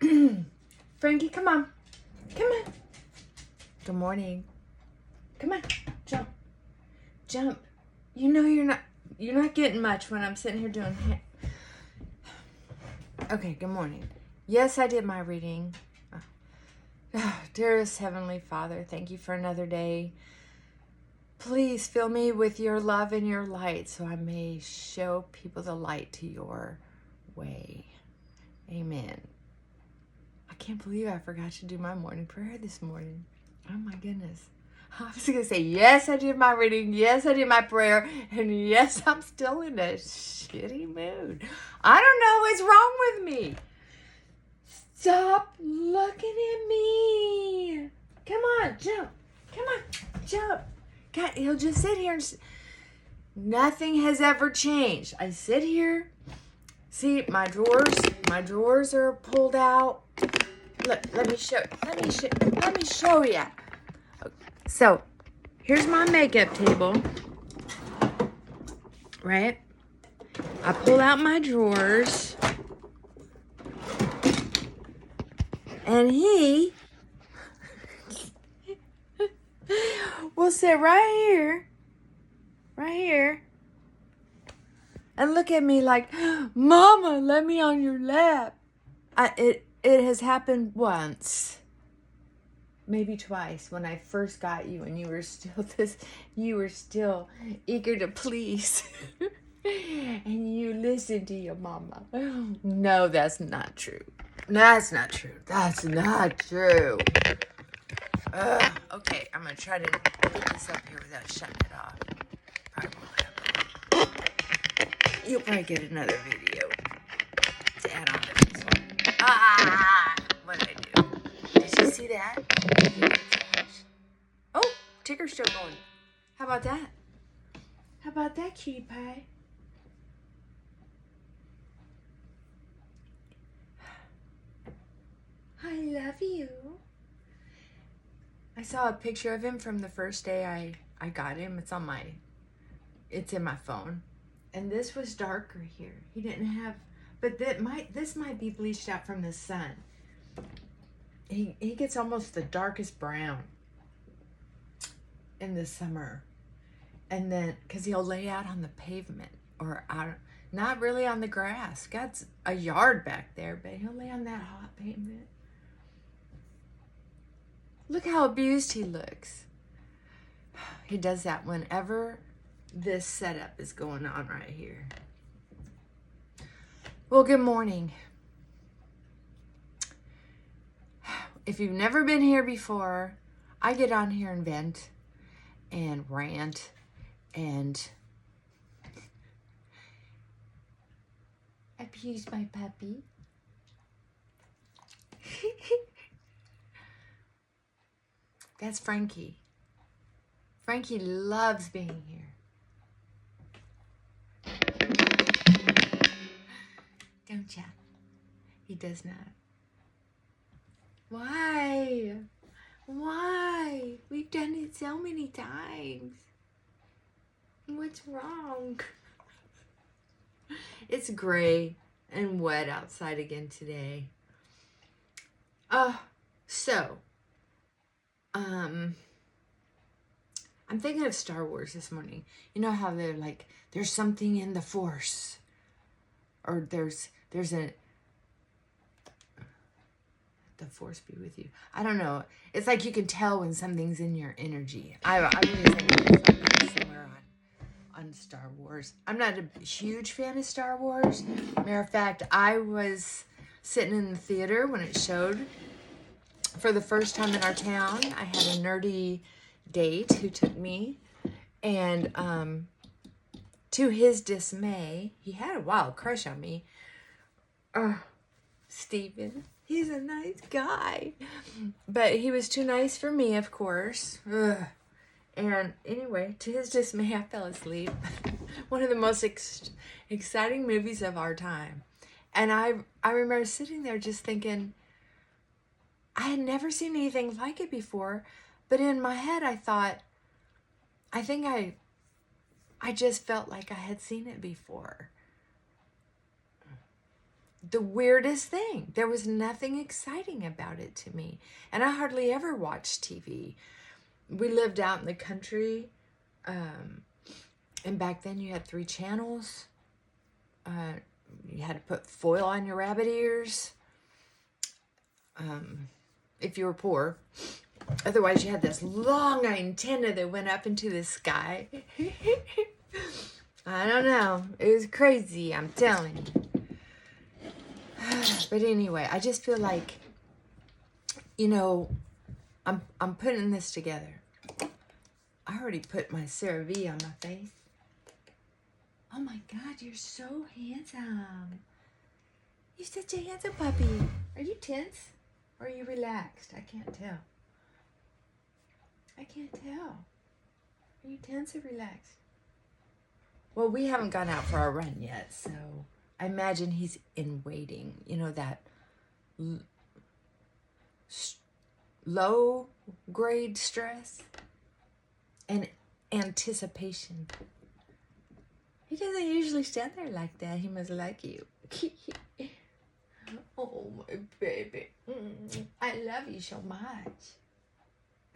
Frankie, come on. Come on. Good morning. Come on. Jump. Jump. You know you're not getting much when I'm sitting here doing Okay, good morning. Yes, I did my reading. Dearest Heavenly Father, thank you for another day. Please fill me with your love and your light so I may show people the light to your way. Amen. I can't believe I forgot to do my morning prayer this morning. Oh my goodness. I was going to say, yes, I did my reading. Yes, I did my prayer. And yes, I'm still in a shitty mood. I don't know what's wrong with me. Stop looking at me. Come on, jump. Come on, jump. God, he'll just sit here and nothing has ever changed. I sit here. See, my drawers are pulled out. Look, let me show you. So, here's my makeup table. Right? I pull out my drawers. And he will sit right here, and look at me like, Mama, let me on your lap. It has happened once, maybe twice, when I first got you, and you were still eager to please, and you listened to your mama. No, that's not true. That's not true. That's not true. Okay, I'm going to try to get this up here without shutting it off. Probably won't happen. You'll probably get another video to add on to this one. What did I do? Did you see that? Oh, ticker's still going. How about that? How about that, cutie pie? I love you. I saw a picture of him from the first day I got him. It's in my phone. And this was darker here. He didn't have, but this might be bleached out from the sun. He gets almost the darkest brown in the summer. And then, because he'll lay out on the pavement or out, not really on the grass. Got a yard back there, but he'll lay on that hot pavement. Look how abused he looks. He does that whenever this setup is going on right here. Well, good morning. If you've never been here before, I get on here and vent and rant and abuse my puppy. That's Frankie. Frankie loves being here. Don't ya? He does not. Why? Why? We've done it so many times. What's wrong? It's gray and wet outside again today. I'm thinking of Star Wars this morning. You know how they're like, there's something in the Force, or there's the Force be with you. I don't know. It's like you can tell when something's in your energy. I'm really thinking something similar on Star Wars. I'm not a huge fan of Star Wars. Matter of fact, I was sitting in the theater when it showed for the first time in our town. I had a nerdy date who took me, and to his dismay, he had a wild crush on me. Steven, he's a nice guy, but he was too nice for me, of course. And anyway, to his dismay, I fell asleep. One of the most exciting movies of our time. And I remember sitting there just thinking, I had never seen anything like it before. But in my head, I thought, I think I just felt like I had seen it before. the weirdest thing. There was nothing exciting about it to me. And I hardly ever watched TV. We lived out in the country. And back then you had 3 channels. You had to put foil on your rabbit ears. If you were poor. Otherwise you had this long antenna that went up into the sky. I don't know. It was crazy, I'm telling you. But anyway, I just feel like, you know, I'm putting this together. I already put my CeraVe on my face. Oh my God, you're so handsome. You're such a handsome puppy. Are you tense or are you relaxed? I can't tell. I can't tell. Are you tense or relaxed? Well, we haven't gone out for our run yet, so I imagine he's in waiting. You know, that low grade stress and anticipation. He doesn't usually stand there like that. He must like you. Oh, my baby. I love you so much.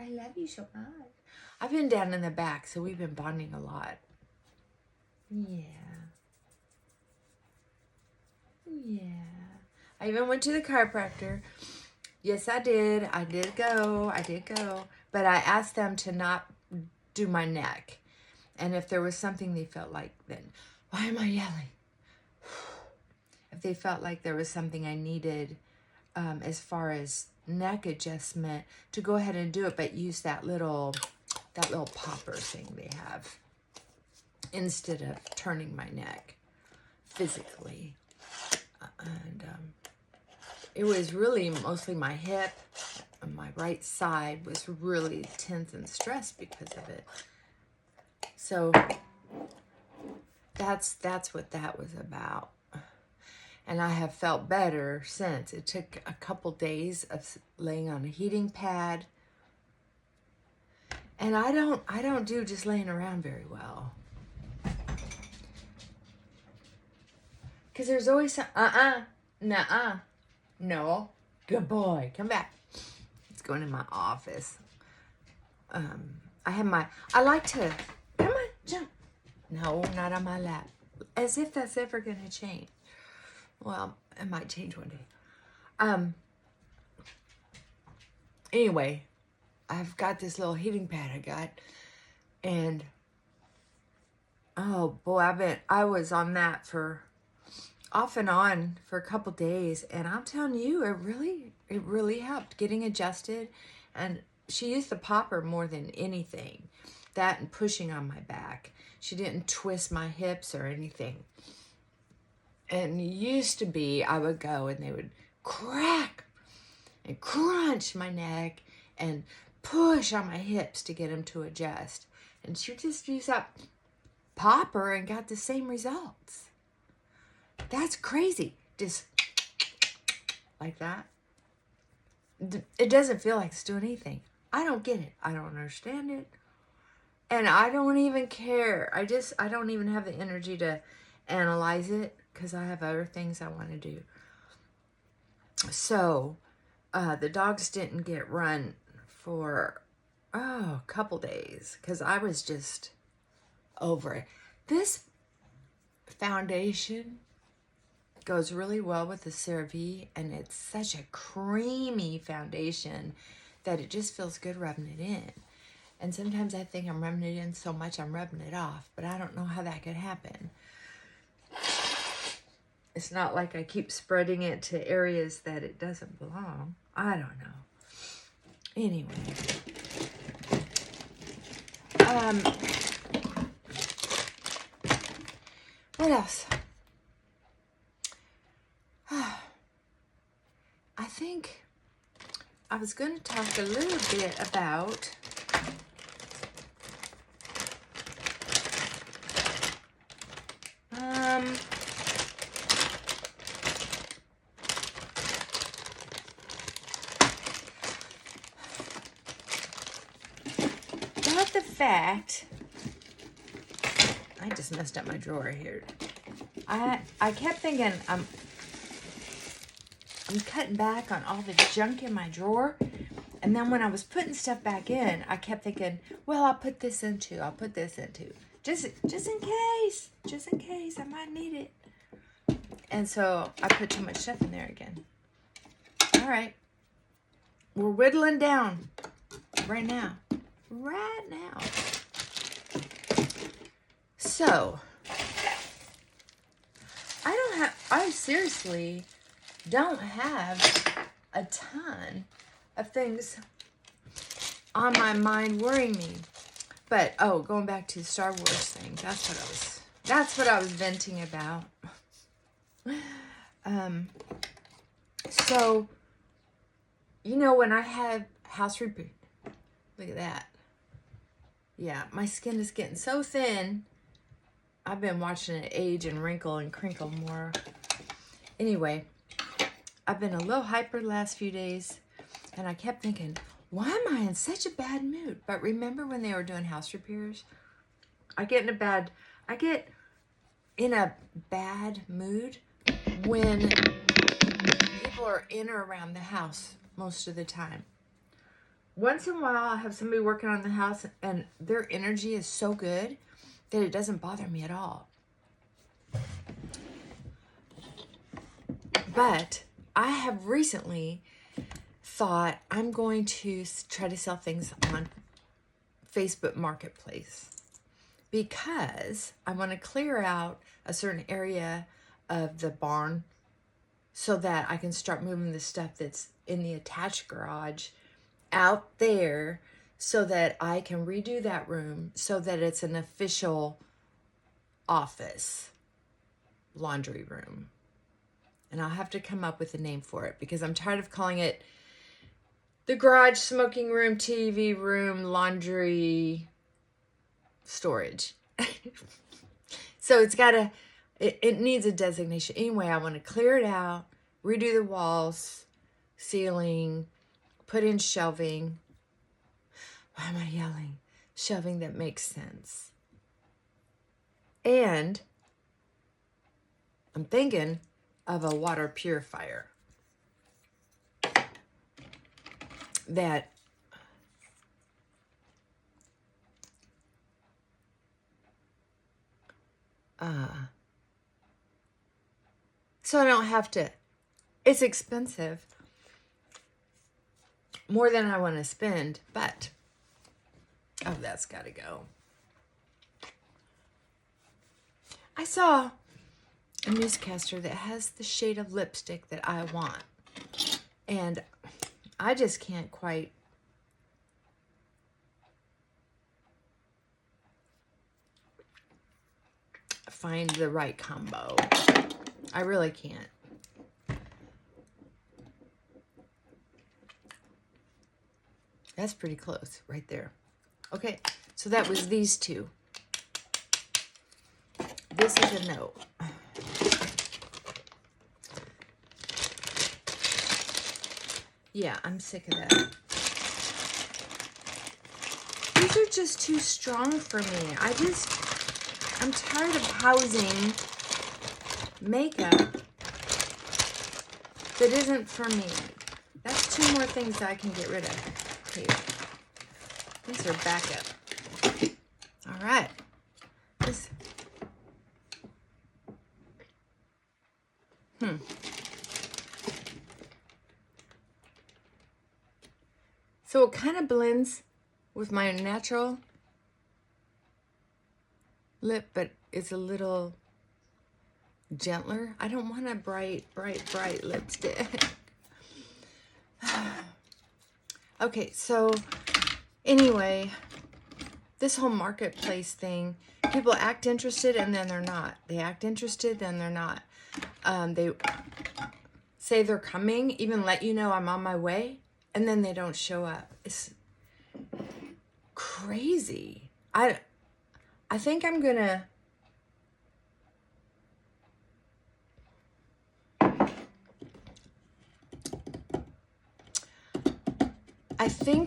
I love you so much. I've been down in the back, so we've been bonding a lot. Yeah. Yeah. I even went to the chiropractor. Yes, I did. I did go. But I asked them to not do my neck. And if there was something they felt like, then why am I yelling? If they felt like there was something I needed as far as neck adjustment, to go ahead and do it, but use that little popper thing they have instead of turning my neck physically. And it was really mostly my hip and my right side was really tense and stressed because of it. So that's what that was about. And I have felt better since. It took a couple days of laying on a heating pad. And I don't do just laying around very well. Because there's always some, nuh-uh, no, good boy, come back. It's going in my office. I like to, come on, jump. No, not on my lap. As if that's ever going to change. Well, it might change one day. Anyway, I've got this little heating pad I got. And, oh boy, I was on that for off and on for a couple days. And I'm telling you, it really helped getting adjusted. And she used the popper more than anything. That and pushing on my back. She didn't twist my hips or anything. And used to be, I would go and they would crack and crunch my neck and push on my hips to get them to adjust. And she just used that popper and got the same results. That's crazy. Just like that. It doesn't feel like it's doing anything. I don't get it. I don't understand it. And I don't even care. I don't even have the energy to analyze it because I have other things I want to do. So, the dogs didn't get run for, a couple days because I was just over it. This foundation goes really well with the CeraVe, and it's such a creamy foundation that it just feels good rubbing it in. And sometimes I think I'm rubbing it in so much I'm rubbing it off, but I don't know how that could happen. It's not like I keep spreading it to areas that it doesn't belong. I don't know. Anyway. What else? I think I was going to talk a little bit about the fact, I just messed up my drawer here. I kept thinking, I'm cutting back on all the junk in my drawer. And then when I was putting stuff back in, I kept thinking, well, I'll put this in too. I'll put this in too. Just in case. Just in case. I might need it. And so I put too much stuff in there again. All right. We're whittling down right now. Right now. So, I seriously don't have a ton of things on my mind worrying me. But, oh, going back to the Star Wars thing, that's what I was venting about. So, you know, when I had house repair, look at that. Yeah, my skin is getting so thin. I've been watching it age and wrinkle and crinkle more. Anyway, I've been a little hyper the last few days, and I kept thinking, why am I in such a bad mood? But remember when they were doing house repairs? I get in a bad mood when people are in or around the house most of the time. Once in a while, I'll have somebody working on the house, and their energy is so good that it doesn't bother me at all. But I have recently thought I'm going to try to sell things on Facebook Marketplace because I want to clear out a certain area of the barn so that I can start moving the stuff that's in the attached garage out there so that I can redo that room so that it's an official office laundry room. And I'll have to come up with a name for it because I'm tired of calling it the garage, smoking room, TV room, laundry, storage. So it needs a designation. Anyway, I want to clear it out, redo the walls, ceiling, put in shelving. Why am I yelling? Shelving that makes sense. And I'm thinking of a water purifier that so I don't have to, it's expensive, more than I want to spend, but, oh, that's got to go. I saw a newscaster that has the shade of lipstick that I want, and I just can't quite find the right combo. I really can't. That's pretty close right there. Okay, so that was these two. This is a no. Yeah, I'm sick of that. These are just too strong for me. I'm tired of housing makeup that isn't for me. That's two more things that I can get rid of. Here. These are backup. All right. So it kind of blends with my natural lip, but it's a little gentler. I don't want a bright lipstick. Okay, so anyway, this whole marketplace thing, people act interested and then they're not. They act interested, then they're not. They say they're coming, even let you know I'm on my way, and then they don't show up. It's crazy. I think I'm gonna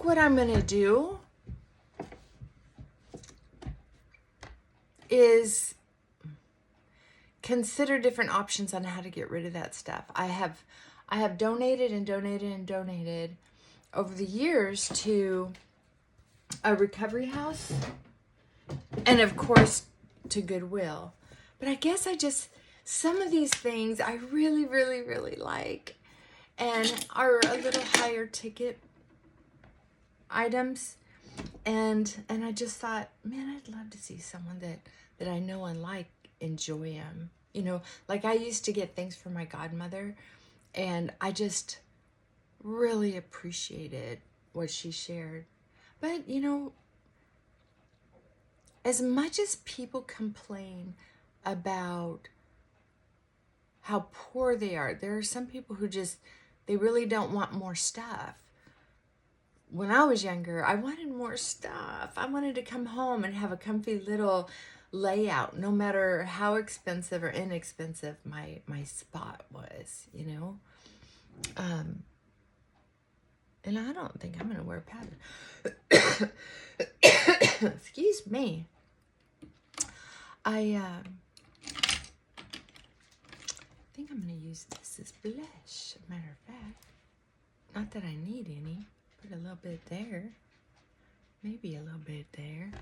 what I'm gonna do is consider different options on how to get rid of that stuff. I have donated and donated and donated over the years to a recovery house and of course to Goodwill. But I guess some of these things I really, really, really like and are a little higher ticket items. And I just thought, man, I'd love to see someone that I know and like enjoy them. You know, like I used to get things for my godmother, and I just really appreciated what she shared. But, you know, as much as people complain about how poor they are, there are some people who they really don't want more stuff. When I was younger, I wanted more stuff. I wanted to come home and have a comfy little layout, no matter how expensive or inexpensive my spot was, you know? And I don't think I'm going to wear pattern. Excuse me. I think I'm going to use this as blush, matter of fact. Not that I need any. Put a little bit there. Maybe a little bit there.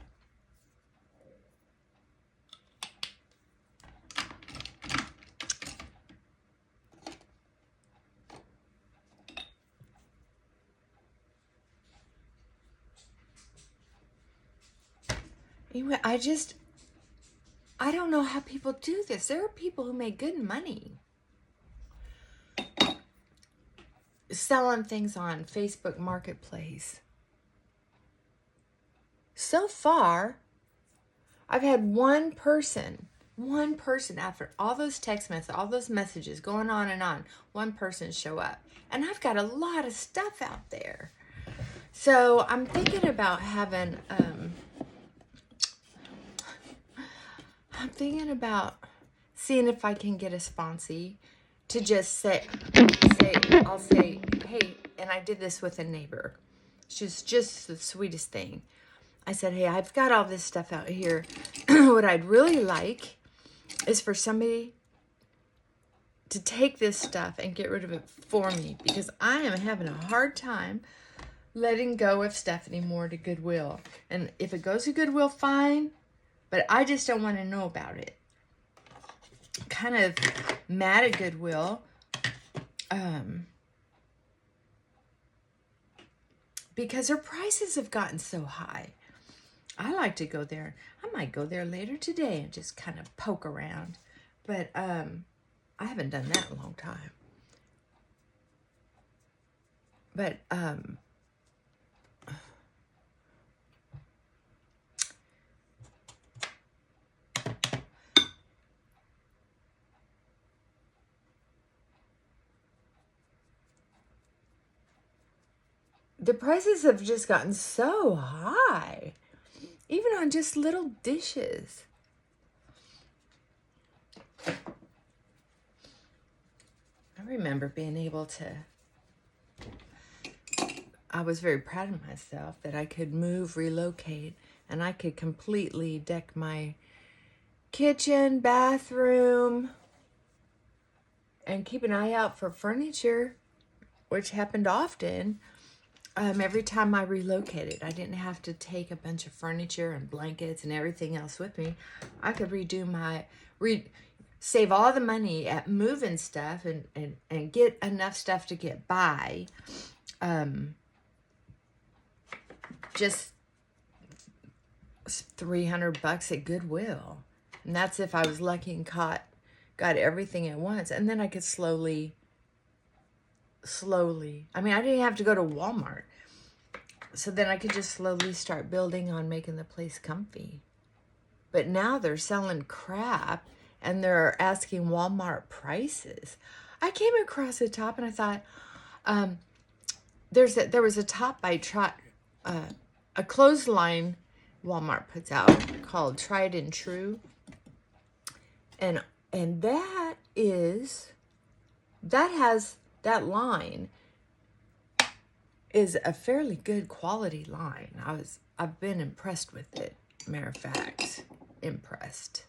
Anyway, I don't know how people do this. There are people who make good money selling things on Facebook Marketplace. So far, I've had one person after all those text messages, all those messages going on, one person show up. And I've got a lot of stuff out there. So I'm thinking about having, seeing if I can get a sponsee to just I'll say, hey, and I did this with a neighbor. She's just the sweetest thing. I said, hey, I've got all this stuff out here. What I'd really like is for somebody to take this stuff and get rid of it for me, because I am having a hard time letting go of stuff anymore to Goodwill. And if it goes to Goodwill, fine, but I just don't want to know about it. Kind of mad at Goodwill. Because their prices have gotten so high. I like to go there. I might go there later today and just kind of poke around. But I haven't done that in a long time. But the prices have just gotten so high, even on just little dishes. I remember being able to, I was very proud of myself that I could move, relocate, and I could completely deck my kitchen, bathroom, and keep an eye out for furniture, which happened often. Every time I relocated, I didn't have to take a bunch of furniture and blankets and everything else with me. I could save all the money at moving stuff and get enough stuff to get by. Just $300 at Goodwill. And that's if I was lucky and got everything at once. And then I could slowly, I mean, I didn't have to go to Walmart. So then I could just slowly start building on making the place comfy. But now they're selling crap and they're asking Walmart prices. I came across a top and I thought, there was a top by a clothesline Walmart puts out called Tried and True. And that line is a fairly good quality line. I've been impressed with it. Matter of fact, impressed.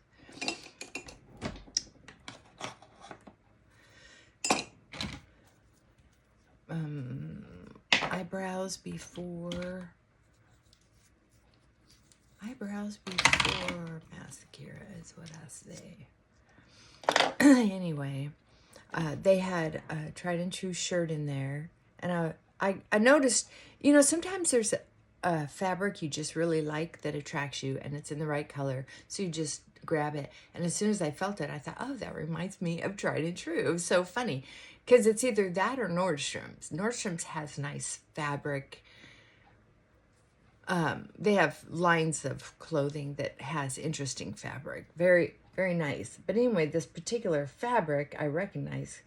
eyebrows before mascara is what I say. Anyway, they had a tried and true shirt in there, and I noticed, you know, sometimes there's a fabric you just really like that attracts you, and it's in the right color, so you just grab it. And as soon as I felt it, I thought, oh, that reminds me of tried and true. It was so funny because it's either that or Nordstrom's. Nordstrom's has nice fabric. They have lines of clothing that has interesting fabric. Very, very nice. But anyway, this particular fabric I recognize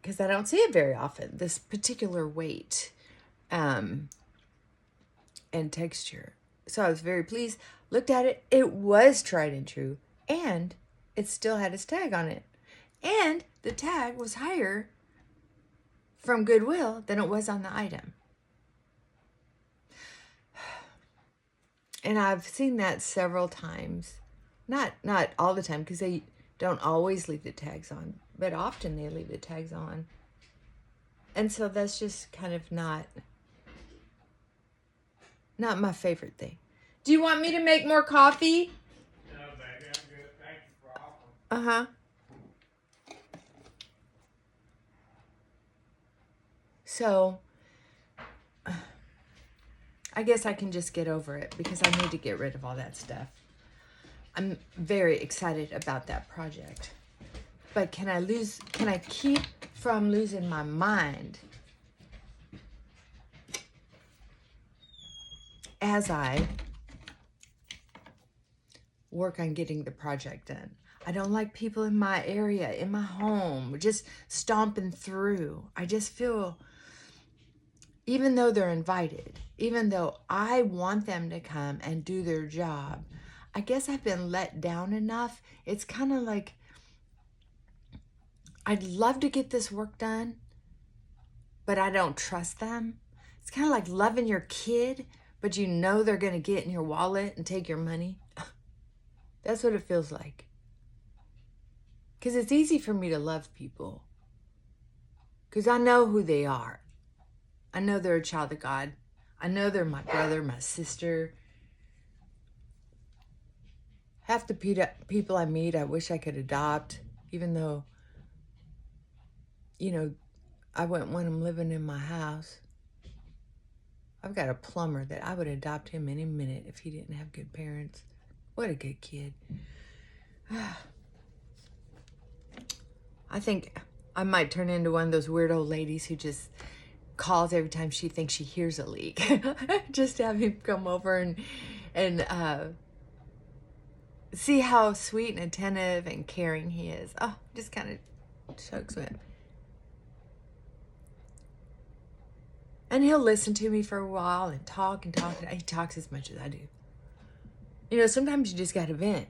because I don't see it very often. This particular weight and texture. So I was very pleased. Looked at it. It was tried and true. And it still had its tag on it. And the tag was higher from Goodwill than it was on the item. And I've seen that several times. Not all the time, because they don't always leave the tags on. But often they leave the tags on. And so that's just kind of not my favorite thing. Do you want me to make more coffee? No, baby, I'm good. Thank you for offering. Uh-huh. So, I guess I can just get over it because I need to get rid of all that stuff. I'm very excited about that project. But can I keep from losing my mind as I work on getting the project done? I don't like people in my area, in my home, just stomping through. I just feel, even though they're invited, even though I want them to come and do their job, I guess I've been let down enough. It's kind of like, I'd love to get this work done, but I don't trust them. It's kind of like loving your kid, but you know they're going to get in your wallet and take your money. That's what it feels like. Because it's easy for me to love people. Because I know who they are. I know they're a child of God. I know they're my brother, my sister. Half the people I meet, I wish I could adopt, even though, you know, I wouldn't want them living in my house. I've got a plumber that I would adopt him any minute if he didn't have good parents. What a good kid. I think I might turn into one of those weird old ladies who just calls every time she thinks she hears a leak. Just have him come over and see how sweet and attentive and caring he is. Oh, just kind of chokes with him. And he'll listen to me for a while and talk and talk. He talks as much as I do. You know, sometimes you just got to vent.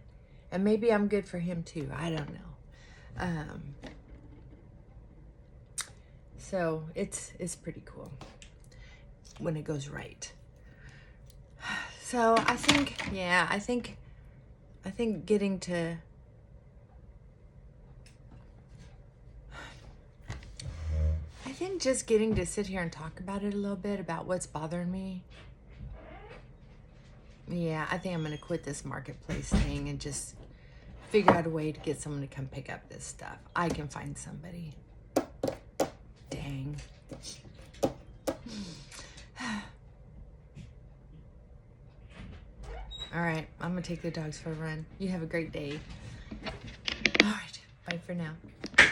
And maybe I'm good for him too. I don't know. So it's pretty cool when it goes right. So I think, yeah, I think getting to just getting to sit here and talk about it a little bit, about what's bothering me. Yeah, I think I'm going to quit this marketplace thing and just figure out a way to get someone to come pick up this stuff. I can find somebody. Dang. All right, I'm going to take the dogs for a run. You have a great day. All right, bye for now.